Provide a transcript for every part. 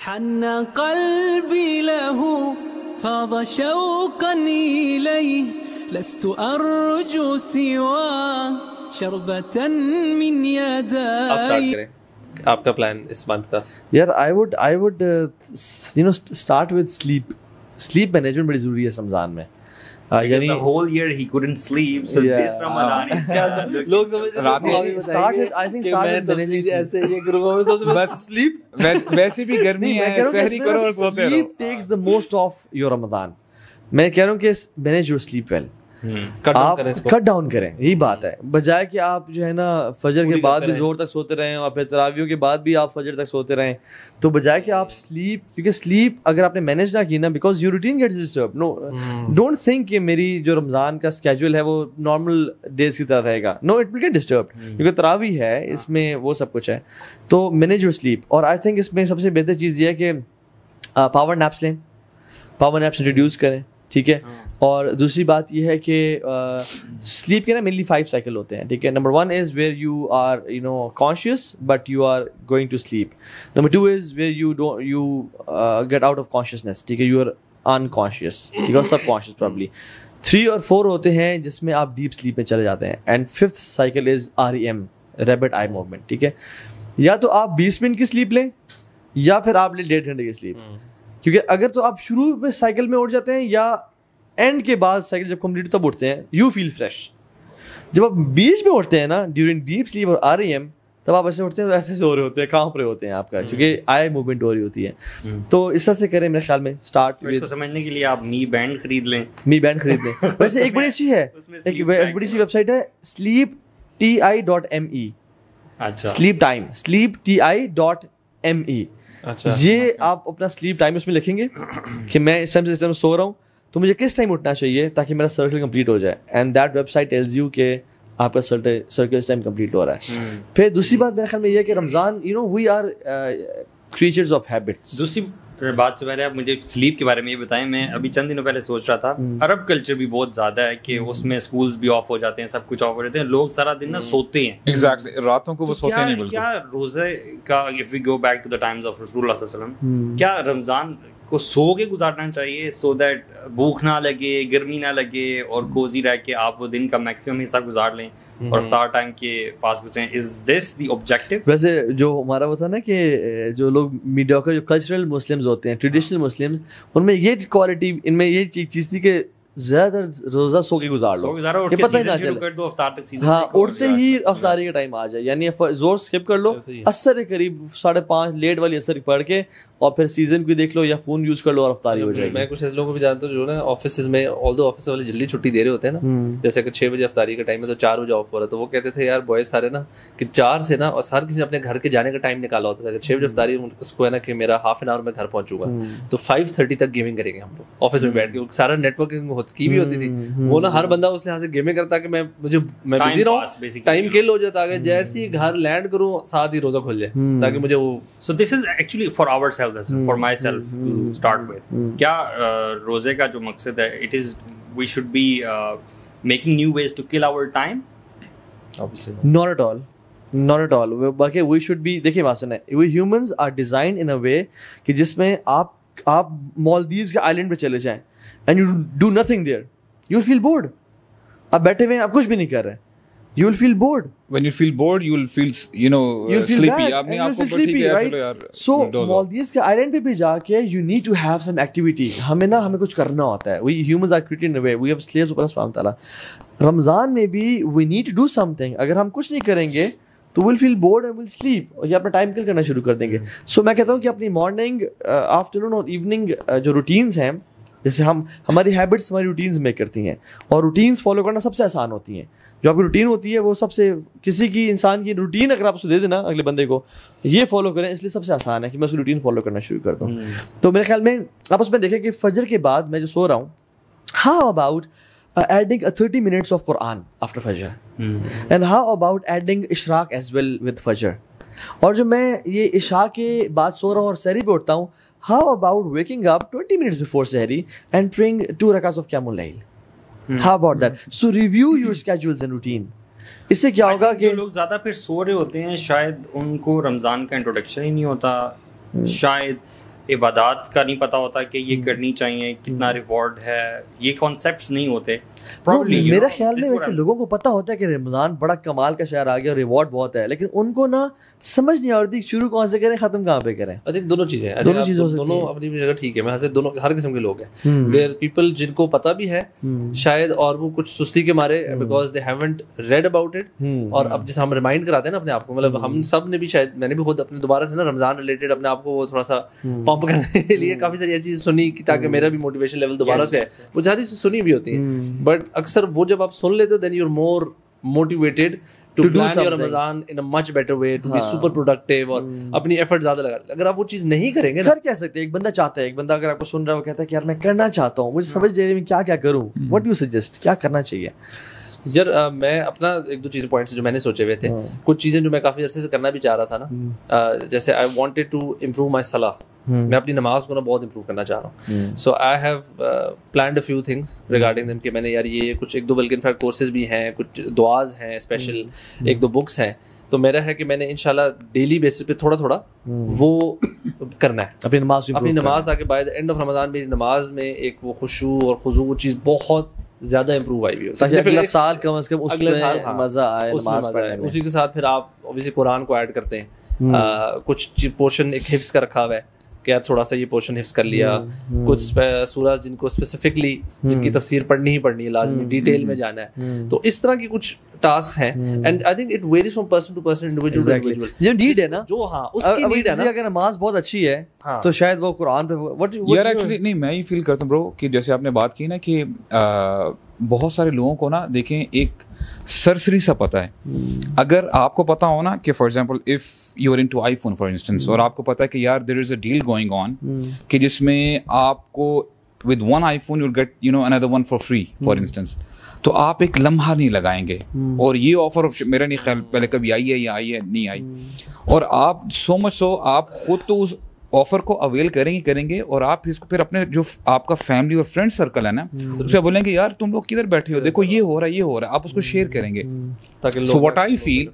حن قلبي له فاض شوقا إليه لست أرجو سوى شربة من يدي. آپ کا پلان اس منتھ کا؟ یار I would start with sleep management بڑی ضروری ہے رمضان میں. یعنی the whole year he couldn't sleep, so this Ramadan لوگ سمجھ ویسے بھی گرمی ہے, سحری کرو اور سوتے رہو. sleep takes the most of your Ramadan. میں کہہ رہا ہوں کہ manage your sleep well. آپ کٹ ڈاؤن کریں, یہی بات ہے, بجائے کہ آپ جو ہے نا فجر کے بعد بھی زور تک سوتے رہیں اور پھر تراویحوں کے بعد بھی آپ فجر تک سوتے رہیں, تو بجائے کہ آپ سلیپ, کیونکہ سلیپ اگر آپ نے مینیج نہ کی نا, because your routine gets disturbed. No don't think کہ میری جو رمضان کا اسکیجول ہے وہ نارمل ڈیز کی طرح رہے گا. نو اٹ ول گیٹ ڈسٹربڈ, کیونکہ تراویح ہے, اس میں وہ سب کچھ ہے. تو مینیج یور سلیپ. اور آئی تھنک اس میں سب سے بہتر چیز یہ ہے کہ پاور نیپس لیں, پاور نیپس انٹروڈیوس کریں, ٹھیک ہے. اور دوسری بات یہ ہے کہ سلیپ کے نا مینلی 5 سائیکل ہوتے ہیں, ٹھیک ہے. Number 1 is where you are conscious but you are going to sleep. Number 2 is where you get out of consciousness, ٹھیک ہے, یو آر انکانشیس, ٹھیک ہے, اور سب کانشیس پرابلی. 3 اور 4 ہوتے ہیں جس میں آپ ڈیپ سلیپ میں چلے جاتے ہیں. And 5th cycle is REM, rabbit eye movement, ٹھیک ہے. یا تو آپ 20 منٹ کی سلیپ لیں یا پھر آپ لیں 1.5 گھنٹے کی سلیپ. کیونکہ اگر تو آپ شروع میں سائیکل میں اٹھ جاتے ہیں یا اینڈ کے بعد سائیکل جب کمپلیٹ تب اٹھتے ہیں, یو فیل فریش. جب آپ بیچ میں اٹھتے ہیں نا ڈیورنگ ڈیپ سلیپ اور REM, تب آپ ایسے اٹھتے ہیں تو ایسے سے ہو رہے ہوتے ہیں, کہاں پہ ہوتے ہیں آپ کا, کیونکہ آئی موومنٹ ہو رہی ہوتی ہے. تو اس طرح سے کریں میرے خیال میں. اسٹارٹ اس کو سمجھنے کے لیے آپ می بینڈ خرید لیں. ویسے ایک بڑی اچھی ہے, ایک بڑی سی ویب سائٹ ہے sleepti.me. اچھا, سلیپ ٹائم, sleepti.me. یہ آپ اپنا سلیپ ٹائم اس میں لکھیں گے کہ میں اس ٹائم سے اس ٹائم سو رہا ہوں, تو مجھے کس ٹائم اٹھنا چاہیے تاکہ میرا سرکل کمپلیٹ ہو جائے. And that website tells you کہ آپ کا سرکل اس ٹائم کمپلیٹ ہو رہا ہے. پھر دوسری بات میرے خیال میں یہ ہے کہ Ramzan, we are creatures of habits. دوسری بات سے پہلے آپ مجھے سلیپ کے بارے میں یہ بتائیں. میں ابھی چند دنوں پہلے سوچ رہا تھا, عرب کلچر بھی بہت زیادہ ہے کہ اس میں اسکولز بھی آف ہو جاتے ہیں, سب کچھ آف ہو جاتے ہیں, لوگ سارا دن نا سوتے ہیں. ایگزیکٹلی, راتوں کو وہ سوتے نہیں بالکل. کیا روزے کا, if we go back to the times of رسول اللہ صلی اللہ علیہ وسلم, کیا رمضان کو سو کے گزارنا چاہیے سو دیٹ بھوک نہ لگے, گرمی نہ لگے, اور کوزی رہ کے آپ وہ دن کا میکسیمم حصہ گزار لیں اور افطار ٹائم کے پاس گزریں؟ از دس دی آبجیکٹو؟ ویسے جو ہمارا وہ تھا نا کہ جو لوگ میڈیوکر, جو کلچرل مسلمز ہوتے ہیں, ٹریڈیشنل مسلمز, ان میں یہ کوالٹی, ان میں یہ چیز تھی کہ زیادہ تر روزہ سو کے گزار لو, کہ پتہ ہی نہ چلے. ہاں, اٹھتے ہی افطاری کا ٹائم آ جائے, یعنی زور اسکپ کر لو, عصر قریب 5:30 لیٹ والی عصر پڑھ کے, اور پھر سیزن کو دیکھ لو یا فون یوز کر لو اور افطاری ہو جائے گی. میں کچھ ایسے لوگوں کو بھی جانتا ہوں جو نا آفسز میں, آلدو آفس والے جلدی چھٹی دے رہے ہوتے ہیں نا, جیسے کہ 6 بجے افطاری کا ٹائم ہے تو 4 بجے آف ہو رہا ہے, تو وہ کہتے تھے یار بوائز سارے نا کہ 4 سے نا, اور ہر کسی نے اپنے گھر کے جانے کا ٹائم نکالا ہوتا تھا کہ 6 بجے افطاری, اس کو ہے نا کہ میرا ہاف این آور میں گھر پہنچوں گا, تو 5:30 تک گیمنگ کریں گے ہم لوگ آفس میں بیٹھ کے. سارا نیٹ ورکنگ کی بھی ہوتی تھی, وہ نا ہر بندہ اس لحاظ سے گیمنگ کرتا کہ میں بزی رہوں, ٹائم کل ہو جاتا ہے, جیسے ہی گھر لینڈ کروں ساتھ ہی روزہ کھل جائے تاکہ مجھے وہ. So this is actually for our self, for myself to start with. کیا روزے کا جو مقصد ہے, it is we should be making new ways to kill our time? Not at all. Not at all. باقی we should be, دیکھیے بات سنیں, we humans are designed in a way کہ جس میں آپ مالدیوز کے آئلینڈ پہ چلے جائیں and you do nothing there, you will feel bored. آپ بیٹھے ہوئے ہیں, آپ کچھ بھی نہیں کر رہے, you will feel bored. When you feel bored, you will feel sleepy. آپ نے آپ کو ٹھیک ہے یار. So مالدیوز کے آئلینڈ پہ بھی جا کے you need to have some activity. ہمیں کچھ کرنا ہوتا ہے. We humans are created in a way. We have slaves of Allah subhanahu wa ta'ala. رمضان میں بھی we need to do something. اگر ہم کچھ نہیں کریں گے تو we'll feel bored and we'll sleep, یا اپنا ٹائم کل کرنا شروع کر دیں گے. سو میں کہتا ہوں کہ اپنی مارننگ, آفٹرنون اور ایوننگ جو روٹینز ہیں, جیسے ہماری ہیبٹس ہماری روٹینز میک کرتی ہیں, اور روٹینز فالو کرنا سب سے آسان ہوتی ہیں. جو آپ کی روٹین ہوتی ہے وہ سب سے, کسی کی انسان کی روٹین اگر آپ اس کو دے دینا اگلے بندے کو, یہ فالو کریں, اس لیے سب سے آسان ہے کہ میں اس کی روٹین فالو کرنا شروع کر دوں. تو میرے خیال میں آپ اس میں دیکھیں کہ فجر کے بعد میں جو سو رہا ہوں, how about adding 30 minutes of Quran after Fajr, and how about adding Ishraq as well with Fajr. اور جو میں یہ عشاء کے بعد سو رہا ہوں اور سحری پہ اٹھتا ہوں, how about waking up 20 minutes before sehri and praying 2 rakats of Qiyamul Layl. How about that? So review your schedules and routine. اس سے کیا ہوگا کہ لوگ زیادہ پھر سو رہے ہوتے ہیں, شاید ان کو رمضان کا انٹروڈکشن ہی نہیں ہوتا, شاید عبادات کا نہیں پتہ ہوتا کہ یہ کرنی چاہیے, کتنا ریوارڈ ہے, یہ کانسیپٹس نہیں ہوتے. میرے خیال میں ویسے لوگوں کو پتہ ہوتا ہے کہ رمضان بڑا کمال کا شہر آ گیا اور ریوارڈ بہت ہے, لیکن ان کو نا سمجھ نہیں آتی شروع کہاں سے کریں ختم کہاں پہ کریں. دونوں چیزیں دونوں اپنی جگہ ٹھیک ہے. میں دونوں ہر قسم کے لوگ ہیں. دیر پیپل جن کو پتہ بھی ہے شاید اور وہ کچھ سستی کے مارے because they haven't read about it, اور اب جیسے ہم ریمائنڈ کراتے ہیں نا اپنے آپ کو, مطلب ہم سب نے بھی شاید میں نے بھی خود اپنے دوبارہ سے نا رمضان ریلیٹڈ اپنے آپ کو تھوڑا سا پمپ کرنے کے لیے کافی ساری چیزیں سنی تاکہ میرا بھی موٹیویشن لیول دوبارہ سے ہے. وہ زیادہ سنی بھی ہوتی ہیں بٹ اکثر وہ جب آپ سن لیتے ہو then you are more motivated to plan your Ramadan in a much better way, to be super productive اور اپنی ایفرٹ زیادہ لگا. اگر آپ وہ چیز نہیں کریں گے کر کیا سکتے. ایک بندہ چاہتا ہے, ایک بندہ اگر آپ کو سن رہا ہے وہ کہتا ہے کہ یار میں کرنا چاہتا ہوں, مجھے سمجھ دے رہی کیا کیا کروں, what do you suggest, کیا کرنا چاہیے؟ یار میں اپنا ایک دو چیزیں پوائنٹس جو میں نے سوچے ہوئے تھے, کچھ چیزیں جو میں کافی عرصے سے کرنا بھی چاہ رہا تھا نا, جیسے I wanted to improve my salah, میں اپنی نماز کو نا بہت امپروو کرنا چاہ رہا ہوں. So I have planned a few things regarding them کہ میں نے یار یہ کچھ ایک دو بلکہ انفیکٹ کورسز بھی ہیں, کچھ دعاز ہیں اسپیشل, ایک دو بکس ہیں. تو میرا ہے کہ میں نے انشاءاللہ ڈیلی بیسس پہ تھوڑا تھوڑا وہ کرنا ہے اپنی نماز تاکہ بائی دا اینڈ آف رمضان میری نماز میں ایک وہ خشوع اور خضوع وہ چیز بہت زیادہ امپروو آئی ہوئی ہو, اگلا سال کم از کم اس میں مزہ آئے نماز پڑھنے میں. اسی کے ساتھ پھر آپ اوبیسلی قرآن کو ایڈ کرتے ہیں, کچھ پورشن ایک حفظ کا رکھا ہوا ہے کہ یار تھوڑا سا یہ پورشن حفظ کر لیا, کچھ سورج جن کو اسپیسیفکلی جن کی تفسیر پڑھنی ہی پڑھنی ہے, لازمی ڈیٹیل میں جانا ہے. تو اس طرح کی کچھ ٹاسک ہیں and I think it varies from person to person, individual to individual. جو نیڈ ہے نا, جو ہاں اس کی نیڈ ہے نا, اگر نماز بہت اچھی ہے تو شاید وہ قرآن پہ یار ایکچولی نہیں, میں یہ فیل کرتا ہوں برو کہ جیسے آپ نے بات کی نا کہ بہت سارے لوگوں کو نا دیکھیں ایک سرسری سا پتہ ہے. اگر آپ کو پتہ ہو نا کہ for example if you are into iPhone for instance, اور آپ کو پتہ ہے کہ یار دیر از اے ڈیل گوئنگ آن کہ جس میں آپ کو with one iPhone you get you know اندر one for free for instance, تو آپ ایک لمحہ نہیں لگائیں گے. اور یہ آفر میرا نہیں خیال پہلے کبھی آئی ہے یا آئی ہے نہیں آئی, اور آپ سو مچ سو آپ خود تو اس آفر کو اویل کریں گے اور آپ اس کو پھر اپنے جو آپ کا فیملی اور فرینڈ سرکل ہے نا اسے بولیں گے یار تم لوگ کدھر بیٹھے ہو, دیکھو یہ ہو رہا ہے, آپ اس کو شیئر کریں گے. سو واٹ آئی فیل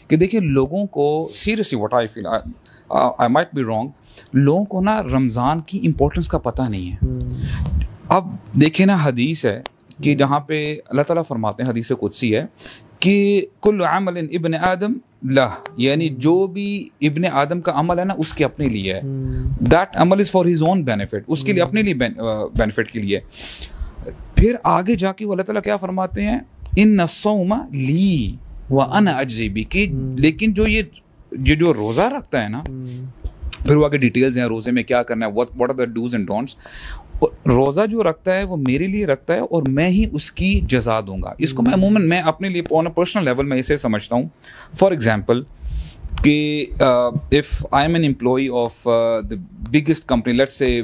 کہ دیکھیں لوگوں کو seriously what I feel, I might be wrong, لوگوں کو نا رمضان کی امپورٹنس کا پتہ نہیں ہے. اب دیکھیں نا حدیث ہے کہ جہاں پہ اللہ تعالیٰ فرماتے ہیں, حدیث قدسی ہے کہ کل عمل ابن آدم لہ, یعنی جو بھی ابن آدم کا عمل ہے نا اس کے اپنے لیے ہے. دیٹ عمل is for his own benefit, اس کے لیے اپنے لیے بینیفٹ کے لیے. پھر آگے جا کے وہ اللہ تعالیٰ کیا فرماتے ہیں, ان الصوم لی وانا اجزی بہ, کہ لیکن جو روزہ رکھتا ہے نا, پھر وہ آگے ڈیٹیلز ہیں روزے میں کیا کرنا ہے, what are the dos and don'ts. روزہ جو رکھتا ہے وہ میرے لیے رکھتا ہے اور میں ہی اس کی جزا دوں گا. اس کو میں عموماً میں اپنے لیے آن اے پرسنل لیول میں اسے سمجھتا ہوں. فار ایگزامپل کہ if I am an employee of the biggest company, let's say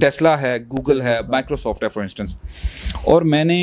Tesla ہے, گوگل ہے, مائکروسافٹ ہے فار انسٹنس, اور میں نے